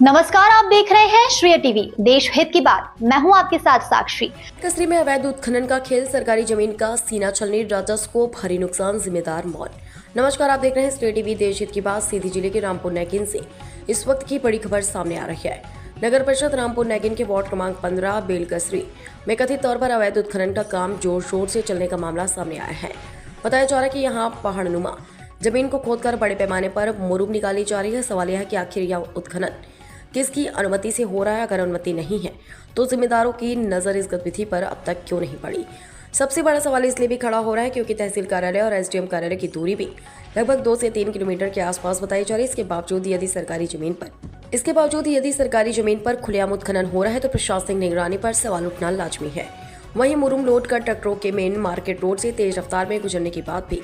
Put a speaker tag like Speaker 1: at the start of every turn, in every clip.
Speaker 1: नमस्कार, आप देख रहे हैं श्रेय टीवी, देश हित की बात। मैं हूं आपके साथ साक्षी।
Speaker 2: कसरी में अवैध उत्खनन का खेल, सरकारी जमीन का सीना छलनी, राजस्व को भारी नुकसान, जिम्मेदार मौत। नमस्कार, आप देख रहे हैं श्रेय टीवी, देश हित की बात। सीधी जिले के रामपुर नैगिन से इस वक्त की बड़ी खबर सामने आ रही है। नगर परिषद रामपुर नैगिन के वार्ड क्रमांक 15 बेलकसरी में कथित तौर पर अवैध उत्खनन का काम जोर शोर से चलने का मामला सामने आया है। बताया जा रहा है कि यहाँ पहाड़नुमा जमीन को खोदकर बड़े पैमाने पर मुरूम निकाली जा रही है। सवाल यह है कि आखिर यह उत्खनन किसकी अनुमति से हो रहा है? अगर अनुमति नहीं है तो जिम्मेदारों की नजर इस गतिविधि पर अब तक क्यों नहीं पड़ी? सबसे बड़ा सवाल इसलिए भी खड़ा हो रहा है क्योंकि तहसील कार्यालय और एसडीएम कार्यालय की दूरी भी लगभग 2 से 3 किलोमीटर के आसपास बताई जा रही है। इसके बावजूद यदि सरकारी जमीन पर खुलेआम उत्खनन हो रहा है तो प्रशासनिक निगरानी पर सवाल उठना लाजमी है। वहीं मुरूम लोड कर ट्रकों के मेन मार्केट रोड से तेज रफ्तार में गुजरने की बात भी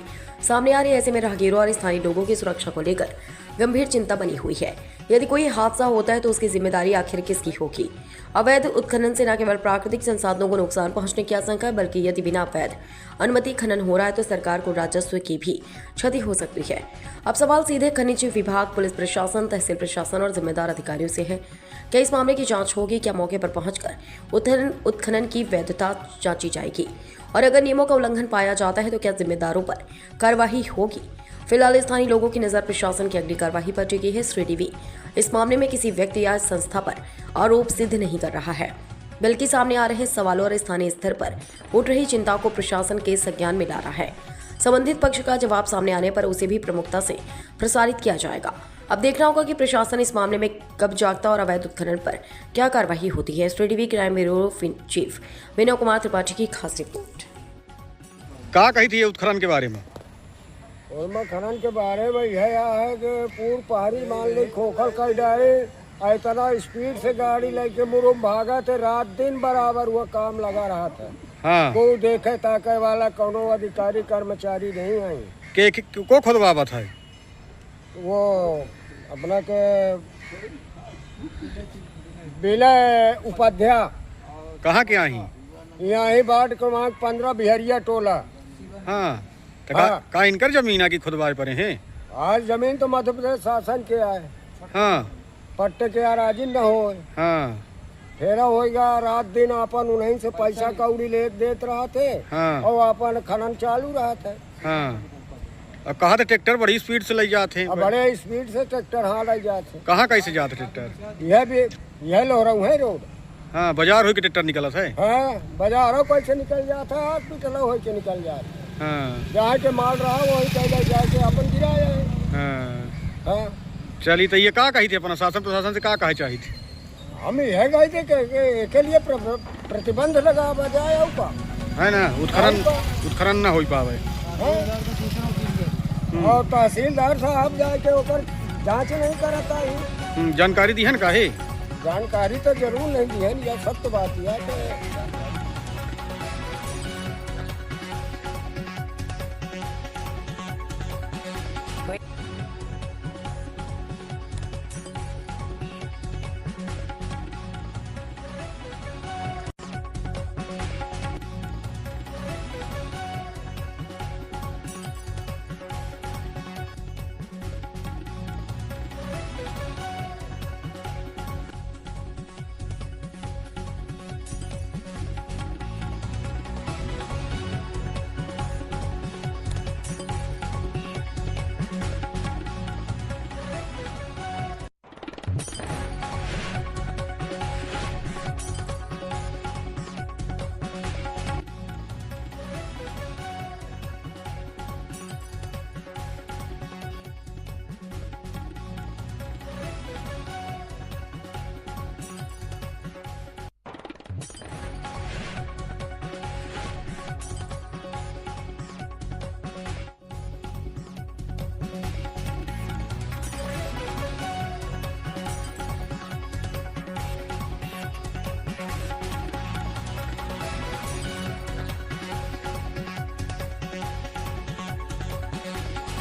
Speaker 2: सामने आ रही है। ऐसे में राहगीरों और स्थानीय लोगों की सुरक्षा को लेकर गंभीर चिंता बनी हुई है। यदि कोई हादसा होता है तो उसकी जिम्मेदारी आखिर किसकी होगी? अवैध उत्खनन से न केवल प्राकृतिक संसाधनों को नुकसान पहुंचने की आशंका है, बल्कि यदि बिना अवैध अनुमति खनन हो रहा है तो सरकार को राजस्व की भी क्षति हो सकती है। अब सवाल सीधे खनिज विभाग, पुलिस प्रशासन, तहसील प्रशासन और जिम्मेदार अधिकारियों से है। क्या इस मामले की जांच होगी? क्या मौके पर पहुंचकर उत्खनन की वैधता जांची जाएगी? और अगर नियमों का उल्लंघन पाया जाता है तो क्या जिम्मेदारों पर कार्रवाई होगी? फिलहाल स्थानीय लोगों की नजर प्रशासन की अगली कार्रवाई पर टिकी है। श्रेय टीवी इस मामले में किसी व्यक्ति या संस्था पर आरोप सिद्ध नहीं कर रहा है, बल्कि सामने आ रहे सवालों और स्थानीय स्तर पर उठ रही चिंता को प्रशासन के संज्ञान में ला रहा है। संबंधित पक्ष का जवाब सामने आने पर उसे भी प्रमुखता से प्रसारित किया जाएगा। अब देखना होगा कि प्रशासन इस मामले में कब जागता और अवैध उत्खनन पर क्या कार्रवाई होती है। श्रेय TV crime bureau chief Vinay Kumar Tripathi की खास रिपोर्ट।
Speaker 3: क्या कही थी ये उत्खनन के बारे में?
Speaker 4: और खनन के बारे में यह है कि पूर्व पहाड़ी मान ली खोखल कर डाले, इतना स्पीड से गाड़ी लेके मुरुम भागा थे, रात दिन बराबर हुआ काम लगा रहा था।
Speaker 3: हाँ।
Speaker 4: को देखे ताके वाला कोनो अधिकारी कर्मचारी नहीं आई।
Speaker 3: को खुदवावत है?
Speaker 4: वो अपना के विलय उपाध्याय।
Speaker 3: कहाँ के आई?
Speaker 4: यहाँ ही वार्ड क्रमांक 15 बिहरिया टोला।
Speaker 3: हाँ।
Speaker 4: हाँ।
Speaker 3: का इनकर जमीन की खुदवाए पड़े हैं?
Speaker 4: आज जमीन तो मध्य प्रदेश शासन के आए।
Speaker 3: हाँ।
Speaker 4: पट्टे के अराजी न हो।
Speaker 3: हाँ।
Speaker 4: फेरा होगा, रात दिन अपन उन्हीं से पैसा कौड़ी ले देते रहा थे।
Speaker 3: हाँ।
Speaker 4: और अपन खनन चालू रहा था।
Speaker 3: हाँ। अब कहा था ट्रैक्टर बड़ी स्पीड से ले जाते हैं?
Speaker 4: बड़े स्पीड से ट्रैक्टर हाँ ले जाते।
Speaker 3: कहाँ कैसे जाते ट्रैक्टर?
Speaker 4: यह लोहरऊ है रोड।
Speaker 3: हाँ, बाजार हो के ट्रैक्टर निकला था।
Speaker 4: हाँ, बाजारों कैसे निकल जाता है, हॉस्पिटल हो के निकल जाता।
Speaker 3: हाँ।
Speaker 4: जहाँ के माल रहा वही कैसे जाके अपन गिराया है।
Speaker 3: हाँ।
Speaker 4: हाँ।
Speaker 3: चलिए, तो ये क्या कही थी अपना शासन प्रशासन से? क्या कही चाहिए थी?
Speaker 4: हम यह गए थे के लिए प्रतिबंध लगा बजाय
Speaker 3: है ना, उत्खनन न हो पावे।
Speaker 4: और तहसीलदार साहब जाके ऊपर जांच नहीं कराता है।
Speaker 3: जानकारी दी है ना? काहे
Speaker 4: जानकारी तो जरूर नहीं दी है, यह सत्य बात है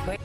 Speaker 2: Wait.